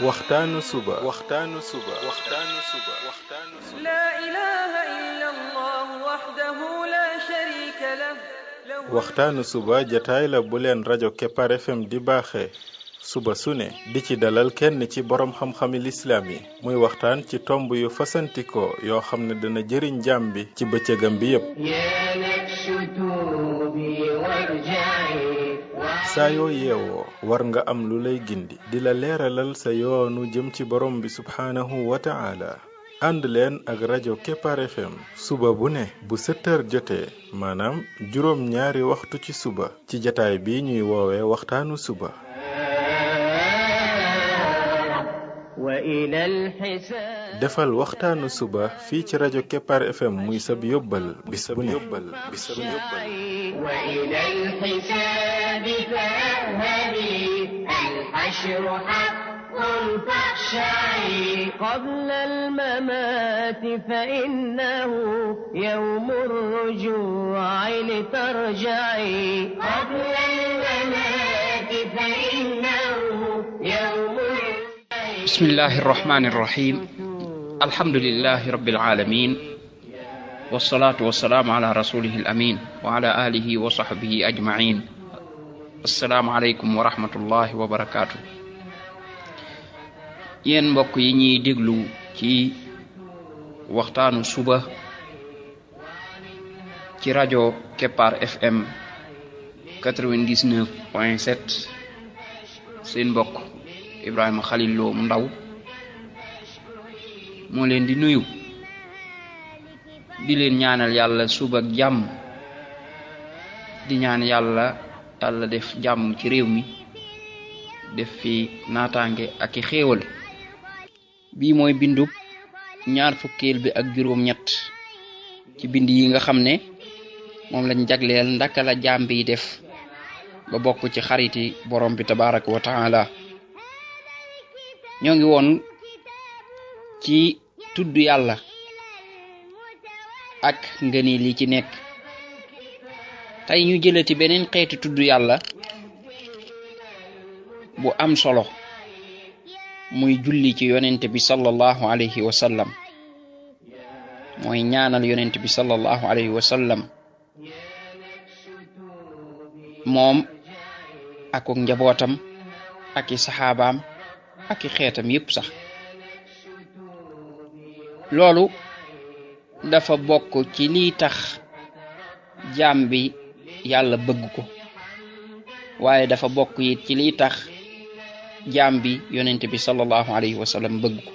waxtaanu suba لا إله إلا الله وحده لا شريك له waxtaanu suba jataay la bu leen rajo Kepar FM di baaxee suba su ne di ci dalal kenn ci borom xam-xami lislaam yi muy waxtaan ci tomb yu fasantikoo yoo xam ne dana jëriñ jaam bi ci bëccëgam bi yépp saa yoo yeewoo war nga am lu lay gindi di la leeralal sa yoonu jëm ci borom bi subhaanahu wa ta'ala ànd leen ak rajo Kepar FM suba bu ne bu 7h jotee maanaam juróom ñaari waxtu ci suba ci jataay bi ñuy woowee waxtaanu suba defal waxtaanu suba fii ci rajo Kepar FM muy sab yóbbal bis bu ne قبل الممات فإنه يوم الرجوع لترجعي قبل الممات فإنه يوم بسم الله الرحمن الرحيم الحمد لله رب العالمين والصلاة والسلام على رسوله الأمين وعلى آله وصحبه أجمعين السلام عليكم ورحمة الله وبركاته yéen mbokk yi ñuy déglu ci waxtaanu suba ci rajo Kepar FM 99.7 seen mbokk Ibrahima Khalil Lo mu ndaw moo leen di nuyu di leen ñaanal yàlla suba ak jàmm di ñaan yàlla def jàmm ci réew mi def fi naataange ak i xéewal bii mooy bindub ñaar fukkeel bi ak juróom ñett ci bind yi nga xam ne moom lañ jagleel ndaka la jaam bi def ba bokk ci xariti borom bi tabaraka wa taala ñoo ngi woon ci tudd yàlla ak ngëneel li ci nekk tey ñu jëlati beneen xeeti tudd yàlla bu am solo muy julli ci yonent bi sallallahu alayhi wa sallam mooy ñaanal yonent bi sallallahu alayhi wa sallam moom ak njabootam ak i saxaabaam ak i xeetam yépp sax loolu dafa bokk ci liy tax jaam bi yàlla bëgg ko waaye dafa bokk it ci liy tax jaam bi yonent bi sallallahu alayhi wa sallam bëgg ko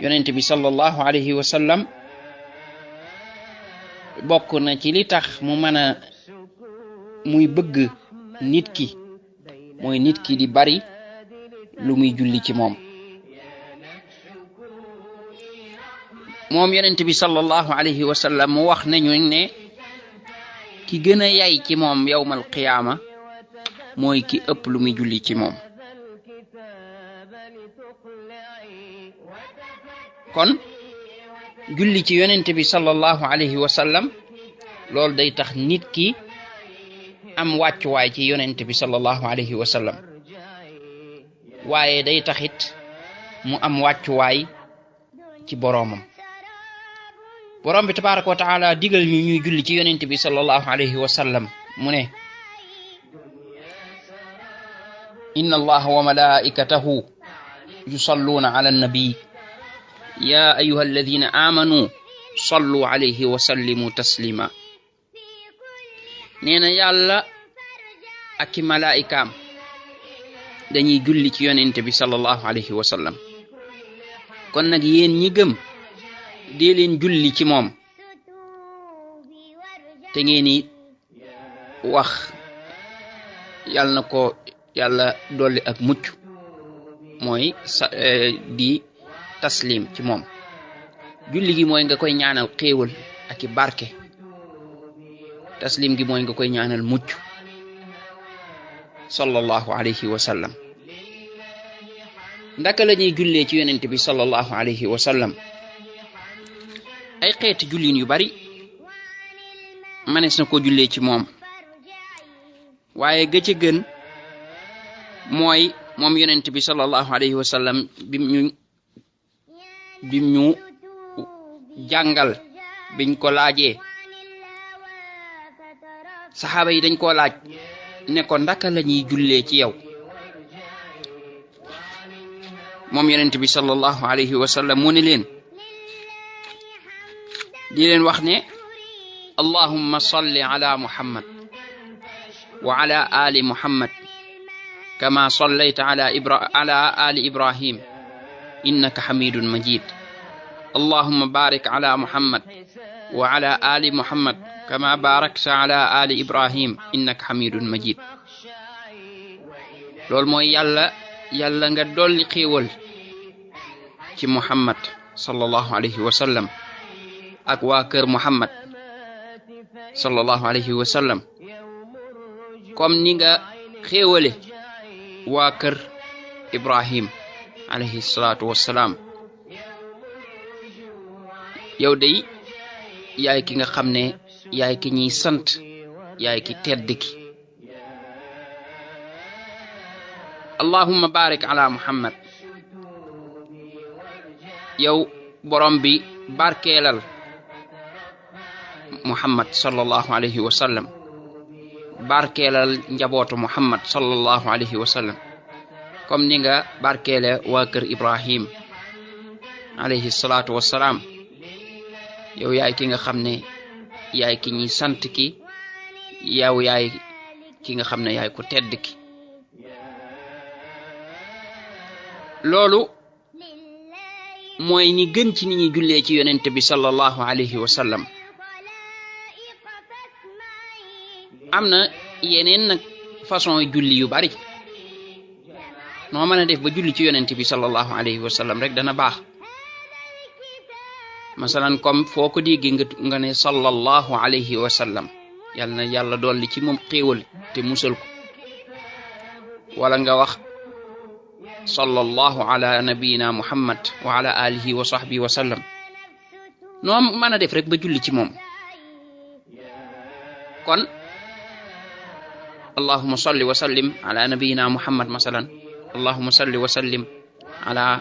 yonent bi sallallahu alayhi wa sallam bokk na ci li tax mu mën a muy bëgg nit ki mooy nit ki di bari lu muy julli ci moom yonent bi sallallahu alayhi wa sallam mu wax nañu ne ki gën a yay ci moom yawmal qiyaama mooy ki ëpp lu muy julli ci moom kon julli ci yonent bi sallallahu alayhi wa sallam loolu day tax nit ki am wàccuwaay ci yonent bi sallallahu alayhi wa sallam waaye day taxit mu am wàccuwaay ci boroomam boroom bi tabaraka wa taala digal ñu ñuy julli ci yonent bi sallallahu alayhi wa sallam mu ne inna allaha wa malaikatahu yusalluna ala nabi ya ayyuha alladhina amanu sallu alayhi wa sallimu taslima neena yàlla ak i malaikaam dañuy julli ci yonent bi sallallahu alayhi wa sallam kon nag yéen ñi gëm dee leen julli ci moom te ngeeni wax yàlla na ko yàlla dolli ak mucc mooy di taslim ci moom julli gi mooy nga koy ñaanal xéewal ak i barke taslim gi mooy nga koy ñaanal mucc sallallahu alayhi wa sallam ndaka la ñuy jullee ci yonent bi sallallahu alayhi wa sallam ay xeeti jullin yu bari manes na ko jullee ci moom waaye ga ca gën mooy moom yonent bi sallallahu alayhi wa sallam bim ñu jàngal biñ ko laajee saxaaba yi dañ koo laaj ne ko ndaka la ñuy jullee ci yow moom yonent bi sallallahu alayhi wa sallam mu ne leen di leen wax ne allahumma salli ala muhammad wa ala ali muhammad kama sallayta ala ali ibrahim innaka hamidun majid allahumma barik ala muhammad wa ala ali muhammad kama barakta ala ali ibrahim innaka hamidun majid loolu mooy yàlla nga dolli xéewal ci muhammad sallallahu alayhi wa sallam ak waa kër muhammad sallallahu alayhi wa sallam comme ni nga xéewale waa kër ibrahim alayhi salatu wassalaam yow day yaay ki nga xam ne yaay ki ñuy sant yaay ki tedd ki allahumma barik ala muhammad yow borom bi barkeelal muhammad sallallahu alayhi wa sallam barkeelal njabootu muhammad sallallahu alayhi wa sallam comme ni nga barkeele waa kër ibrahim alayhi salatu wassalaam yow yaay ki nga xam ne yaay ki ñuy sant ki yow yaay ki nga xam ne yaay ku tedd ki loolu mooy ni gën ci ni ñuy jullee ci yonent bi sallallahu alayhi wa sallam am na yeneen nag façon julli yu bari noo mën a def ba julli ci yonent bi sallallahu alayhi wa sallam rek dana baax masalan comme foo ko dégg nga ne sallallahu alayhi wa sallam yàlla na yàlla dolli ci moom xéewal te musal ko wala nga wax sallallahu ala nabiyina muhammad wa ala alihi wa sahbihi wa sallam noo mën a def rek ba julli ci moom kon allahumma salli wa sallim ala nabiyina muhammad masalan allahumma salli wa sallim ala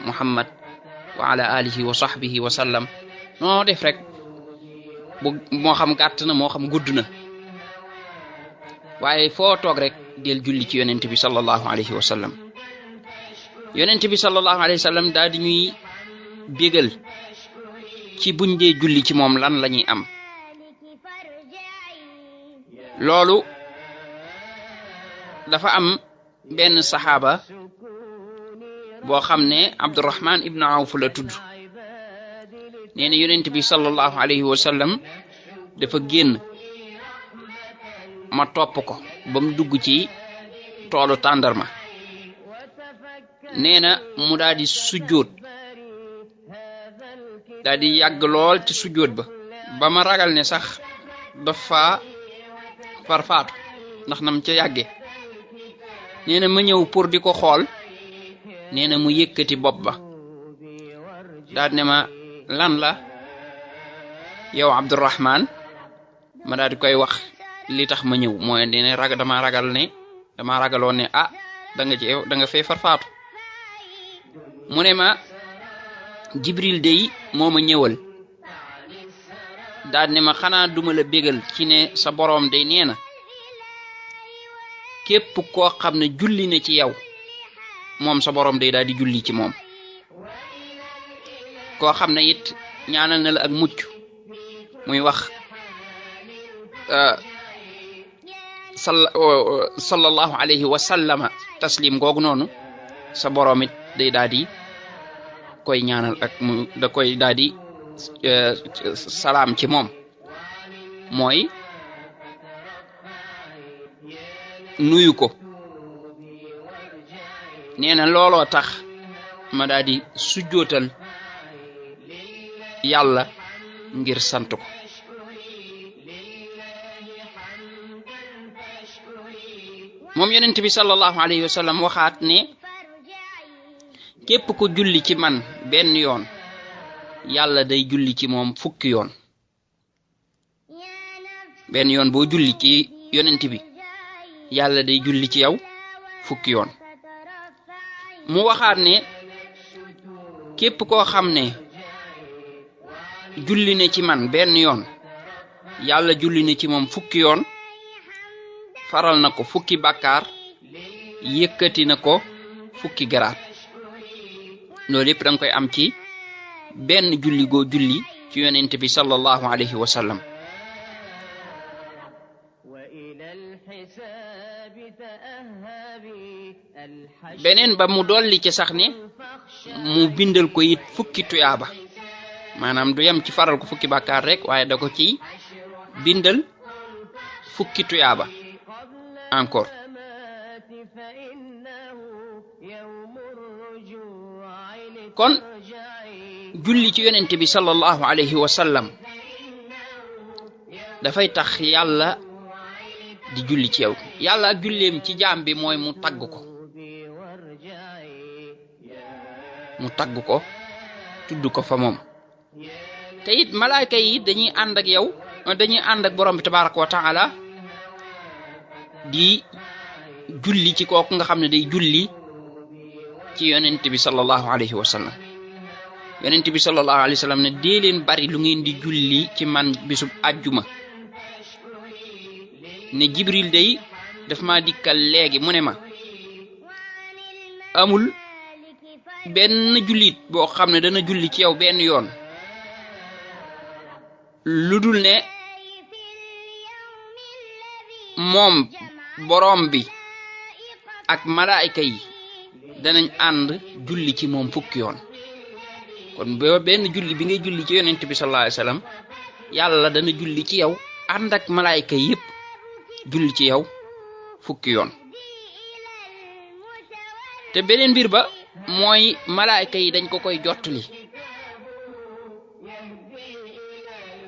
muhammad wa ala alihi wa sahbihi wa sallam noo def rek moo xam gàtt na moo xam gudd na waaye foo toog rek del julli ci yonent bi sallallahu alayhi wa sallam yonent bi sallallahu alayhi wa sallam daal di ñuy bégal ci buñ dee julli ci moom lan la ñuy am loolu dafa am benn saxaaba boo xam ne Abdurrahman ibn Awf la tudd nee na yonent bi sallallahu alayhi wa sallam dafa génn ma topp ko ba mu dugg ci toolu tàndarma nee na mu daal di sujjóot daal di yàgg lool ci sujjóot ba ma ragal ne sax dafa farfaatu ndax nam ca yàgge nee na ma ñëw pour di ko xool nee na mu yëkkati bopp ba daal ne ma lan la yow Abdurrahman ma daal di koy wax li tax ma ñëw mooy ne dama ragaloon ne da nga fee farfaatu mu ne ma Jibril dey moo ma ñëwal daal ne ma xanaa duma la bégal ci ne sa boroom day nee na képp koo xam ne julli na ci yow moom sa boroom day daal di julli ci moom koo xam ne it ñaanal na la ak mucc muy wax sallallahu alayhi wa sallama taslim googu noonu sa boroom it day daal di koy ñaanal ak da koy daal di salaam ci moom mooy nuyu ko nee na looloo tax ma daal di sujjootal yàlla ngir sant ko moom yonent bi sallallahu alayhi wa sallam waxaat ne képp ku julli ci man benn yoon yàlla day julli ci moom fukki yoon benn yoon boo julli ci yonent bi yàlla day julli ci yow fukki yoon mu waxaat ne képp koo xam ne julli ne ci man benn yoon yàlla julli ne ci moom fukki yoon faral na ko fukki bàkkaar yëkkati na ko fukki garaat loolu yépp danga koy am ci benn julli goo julli ci yonent bi sallallahu alayhi wa sallam beneen ba mu dolli ci sax ne mu bindal ko it fukki tuyaaba maanaam du yem ci faral ko fukki bàkkaar rek waaye da ko ci bindal fukki tuyaaba encore kon julli ci yonent bi sallallahu alayhi wa sallam dafay tax yàlla di julli ci yow yàlla ak julleem ci jaam bi mooy mu tagg ko tudd ko fa moom te it malaayka yi dañuy ànd ak yow dañuy ànd ak borom bi tabaraka wa taala di julli ci kooku nga xam ne day julli ci yonent bi sallallahu alayhi wa sallam yonent bi sallallahu alayhi wa sallam ne dee leen bari lu ngeen di julli ci man bisub àjjuma ne jibril day daf ma dikkal léegi mu ne ma amul benn jullit boo xam ne dana julli ci yow benn yoon lu dul ne moom borom bi ak malaayka yi danañ ànd julli ci moom fukki yoon kon benn julli bi ngay julli ci yonent bi sallallahu alayhi wasallam yàlla dana julli ci yow ànd ak malaayka yépp julli ci yow fukki yoon te beneen mbir ba mooy malaayka yi dañ ko koy jottali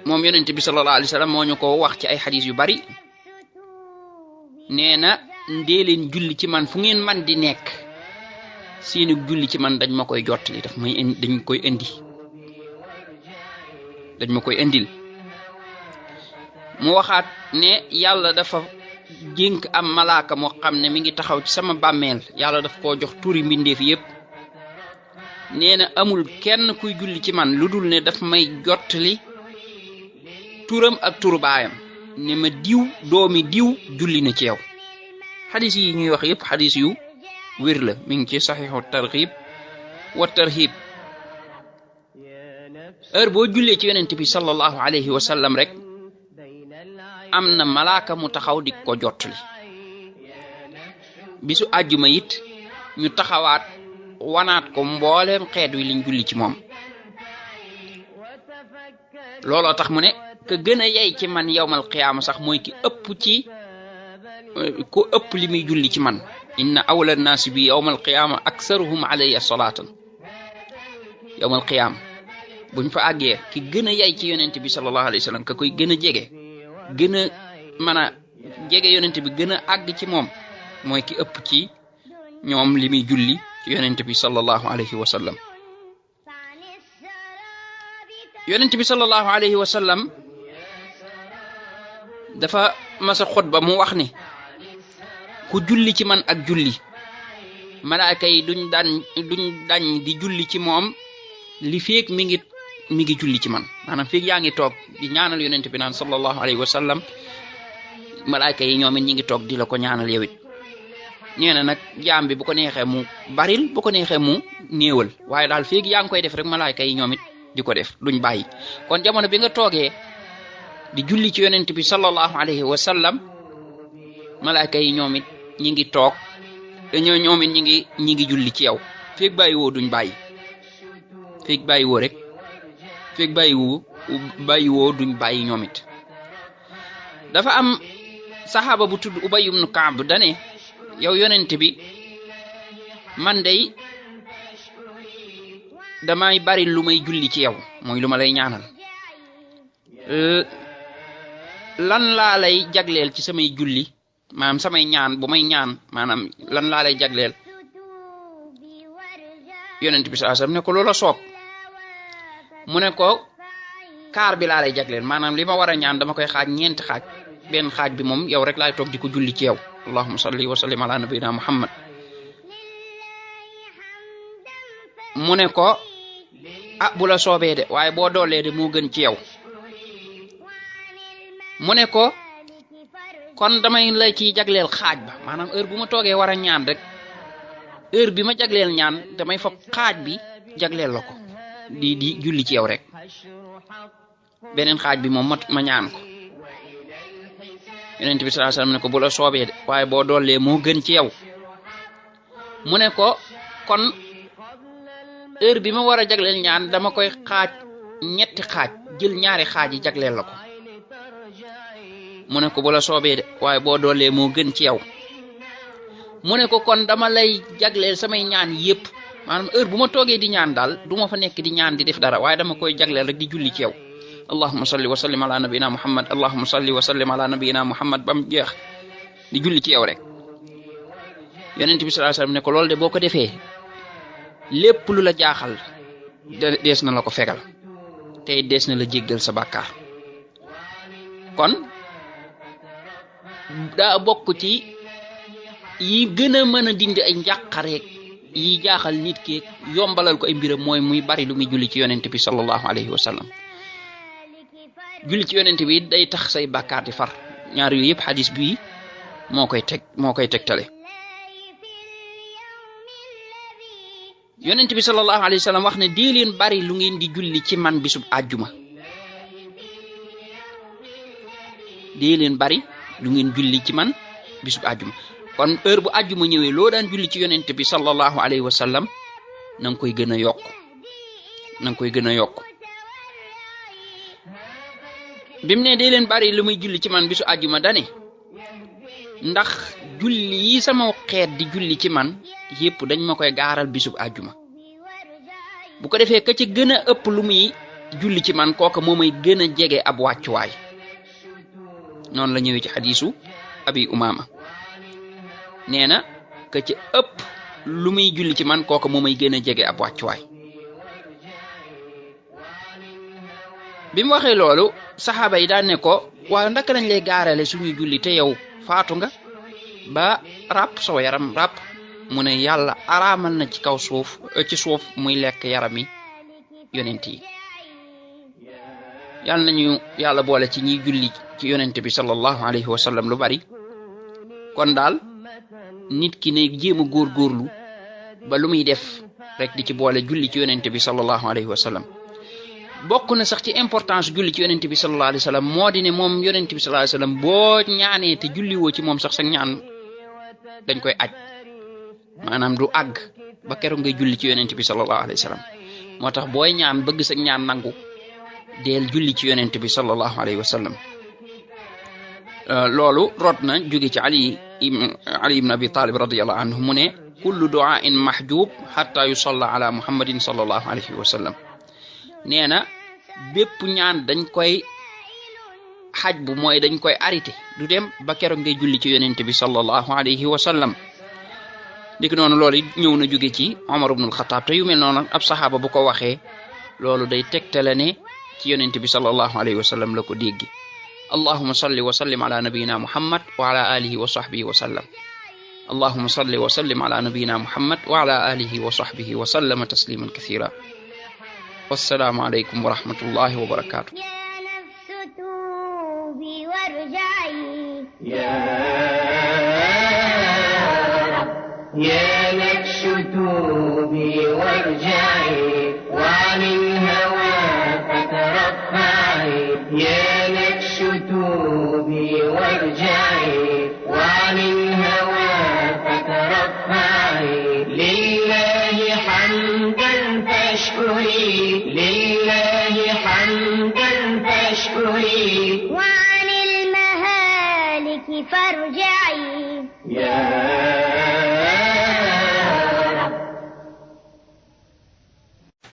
moom yonent bi sallallahu alayhi wasallam moo ñu ko wax ci ay xadis yu bari nee na ndee leen julli ci man fu ngeen man di nekk seeni julli ci man dañ ma koy jottali dañ ma koy indil mu waxaat ne yàlla dafa jénk am malaaka moo xam ne mi ngi taxaw ci sama bàmmeel yàlla daf koo jox turi mbindeef yépp nee na amul kenn kuy julli ci man lu dul ne daf may jottali turam ak turu baayam ne ma diw doomi diw julli na ci yow xadis yi ñuy wax yépp xadis yu wér la mi ngi ci saxiixu targhib wa tarhib heure boo jullee ci yonent bi sallallahu alayhi wa sallam rek am na malaaka mu taxaw di ko jottali bisu àjjuma it ñu taxawaat wanaat ko mbooleem xeet wi liñ julli ci moom looloo tax mu ne ka gën a yey ci man yawmal qiyaama sax mooy ki ëpp li muy julli ci man inna awla nnaasi bi yawmal qiyaama aksaruhum alayya salaatan yawmal qiyaama buñ fa àggee ki gën a yey ci yonent bi sallallahu alayhi wa sallam ka koy gën a jege gën a mën a jege yonent bi gën a àgg ci moom mooy ki ëpp ci ñoom li muy julli ci yonent bi sallallahu alayhi wa sallam yonent bi sallallahu alayhi wa sallam dafa masa xutba mu wax ni ku julli ci man ak julli malaaka yi duñ dañ di julli ci moom li feek mi ngi julli ci man maanaam feek yaa ngi toog di ñaanal yonent bi naan sallallahu alayhi wa sallam malaaka yi ñoom it ñi ngi toog di la ko ñaanal yow it nee na nag jaam bi bu ko neexee mu baril bu ko neexee mu néewal waaye daal feek yaa ngi koy def rek malaaka yi ñoom it di ko def duñ bàyyi kon jamono bi nga toogee di julli ci yonent bi sallallahu alayhi wa sallam malaaka yi ñoom it ñi ngi toog ñoom it ñi ngi julli ci yow feek bàyyi woo duñ bàyyi feek bàyyi woo rek feek bàyyi woo duñ bàyyi ñoom it dafa am saxaaba bu tudd Ubay ibn Ka'b dane yow yonent bi man day damay bari lu may julli ci yow mooy lu ma lay ñaanal lan laa lay jagleel ci samay julli maanaam samay ñaan bu may ñaan maanaam lan laa lay jagleel yonent bi sallallahu alayhi wasallam ne ko loola soob mu ne ko kaar bi laa lay jagleel maanaam li ma war a ñaan dama koy xaaj ñeenti xaaj benn xaaj bi moom yow rek laay toog di ko julli ci yow allahumma salli wa sallim ala nabiyyina muhammad mu ne ko ah bu la soobee de waaye boo doolee de moo gën ci yow mu ne ko kon damay lay ci jagleel xaaj ba maanaam heure bu ma toogee war a ñaan rek heure bi ma jagleel ñaan damay foog xaaj bi jagleel la ko di julli ci yow rek beneen xaaj bi moom ma ñaan ko yonent bi sallallahu alayhi wasallam ne ko bu la soobee de waaye boo doolee moo gën ci yow mu ne ko kon heure bi ma war a jagleel ñaan dama koy xaaj ñetti xaaj jël ñaari xaaj yi jagleel la ko mu ne ko bu la soobee de waaye boo doolee moo gën ci yow mu ne ko kon dama lay jagleel samay ñaan yépp maanaam heure bu ma toogee di ñaan daal du ma fa nekk di ñaan di def dara waaye dama koy jagleel rek di julli ci yow allahumma salli wa sallim ala nabiyina muhammad allahumma salli wa sallim ala nabiyina muhammad bam jeex di julli ci yow rek yonent bi sallallahu alayhi wasallam ne ko loolu de boo ko defee lépp lu la jaaxal dees na la ko fegal tey dees na la jéggal sa bàkkaar kon daa bokk ci yi gën a mën a dindi ay njàqareeg yi jaaxal nit ki yombalal ko ay mbiram mooy muy bari lu muy julli ci yonent bi sallallahu alayhi wa sallam julli ci yonent bi day tax say bàkkaar di far ñaar yooyu yëpp xadis bi moo koy tegtale yonent bi sallallahu alayhi wa sallam wax ne dee leen bari lu ngeen di julli ci man bisub àjjuma dee leen bari lu ngeen julli ci man bisub àjjuma kon heure bu àjjuma ñëwee loo daan julli ci yonent bi sallallahu alayhi wa sallam na nga koy gën a yokk bimu ne dee leen bari lu muy julli ci man bisu àjjuma dane ndax julli yi sama xeet di julli ci man yépp dañ ma koy gaaral bisub àjjuma bu ko defee ka ci gën a ëpp lu muy julli ci man kooka moo may gën a jege ab wàccuwaay noonu la ñëwee ci xadiisu abi umama nee na ka ci ëpp lu muy julli ci man kooka moo may gën a jege ab wàccuwaay bi mu waxee loolu saxaaba yi daan ne ko waaye ndaka lañ lay gaarale suñuy julli te yow faatu nga ba ràpp saw yaram ràpp mu ne yàlla araamal na ci kaw suuf ci suuf muy lekk yaram yi yonent yi yàlla nañu yàlla boole ci ñiy julli ci yonent bi sallallahu alayhi wa sallam lu bari kon daal nit ki ne jéem a góorgóorlu ba lu muy def rek di ci boole julli ci yonent bi sallallahu alayhi wa sallam bokk na sax ci importance julli ci yonent bi sallallahu alayhi wa sallam moo di ne moom yonent bi sallallahu alayhi wa sallam boo ñaanee te julliwoo ci moom sax sa ñaan dañ koy aj maanaam du àgg ba keroog ngay julli ci yonent bi sallallahu alayhi wa sallam moo tax booy ñaan bëgg sa ñaan nangu deel julli ci yonent bi sallallahu alayhi wa sallam loolu rot na jóge ci ali ibn abi talib radiyallahu anhu mu ne kullu du'ain mahjub hatta yusalla ala muhammadin sallallahu alayhi wa sallam nee na bépp ñaan dañ koy xaj bu mooy dañ koy arrêté du dem ba keroog ngay julli ci yonent bi sallallahu alayhi wa sallam dik noonu loolu ñëw na jóge ci Omar ibn al-Khattab te yu mel noonu ab saxaaba bu ko waxee loolu day tegtale ne ci yonent bi sallallahu alayhi wa sallam la ko dégg allahumma salli wa sallim ala nabiyyina muhammad wa ala alihi wa sahbihi wa sallam allahumma salli wa sallim ala nabiyyina muhammad wa ala alihi wa sahbihi wa sallama tasliman kathira wassalaamu alaykum wa rahmatullahi wa barakatuh يا نفس توبي وارجعي وعن الهوى فترفعي يا نفس توبي وارجعي وعن الهوى فترفعي لله حمدا فاشكري لله حمدا فاشكري وعن المهالك فارجعي يا